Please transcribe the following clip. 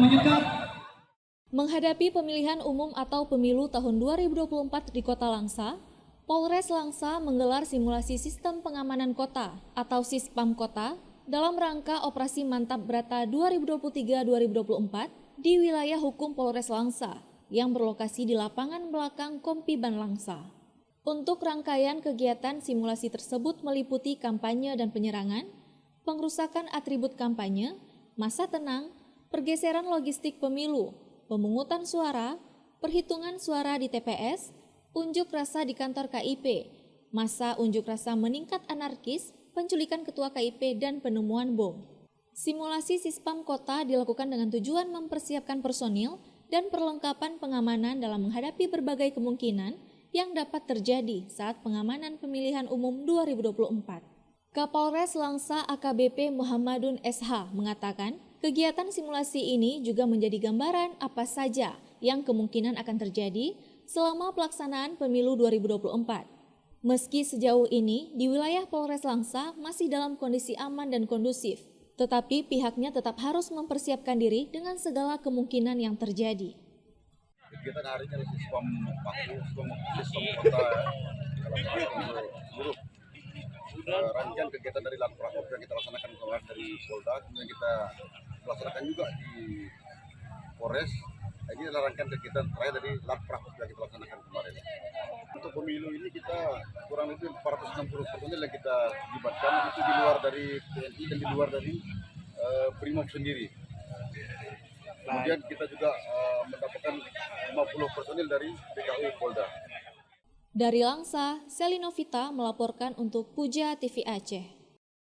mengikat. Menghadapi pemilihan umum atau pemilu tahun 2024 di Kota Langsa, Polres Langsa menggelar simulasi sistem pengamanan kota atau Sispam Kota dalam rangka Operasi Mantap Brata 2023-2024 di wilayah hukum Polres Langsa yang berlokasi di lapangan belakang Kompiban Langsa. Untuk rangkaian kegiatan simulasi tersebut meliputi kampanye dan penyerangan, pengrusakan atribut kampanye, masa tenang, pergeseran logistik pemilu, pemungutan suara, perhitungan suara di TPS, unjuk rasa di kantor KIP, masa unjuk rasa meningkat anarkis, penculikan ketua KIP, dan penemuan bom. Simulasi Sispam Kota dilakukan dengan tujuan mempersiapkan personil dan perlengkapan pengamanan dalam menghadapi berbagai kemungkinan yang dapat terjadi saat pengamanan pemilihan umum 2024. Kapolres Langsa AKBP Muhammadun SH mengatakan, kegiatan simulasi ini juga menjadi gambaran apa saja yang kemungkinan akan terjadi selama pelaksanaan pemilu 2024. Meski sejauh ini di wilayah Polres Langsa masih dalam kondisi aman dan kondusif, tetapi pihaknya tetap harus mempersiapkan diri dengan segala kemungkinan yang terjadi. Kegiatan hari ini adalah sistem kota dalam seluruh rangkaian kegiatan dari Latprakop yang kita laksanakan kemarin dari Polda, kemudian kita laksanakan juga di Polres. Ini adalah rangkaian kegiatan terakhir dari Latprakop yang kita laksanakan kemarin. Untuk pemilu ini kita kurang lebih 460 personil yang kita libatkan, itu di luar dari TNI dan di luar dari Brimob sendiri. Kemudian kita juga mendapatkan 50 personil dari PKU Polda. Dari Langsa, Selinovita melaporkan untuk Puja TV Aceh.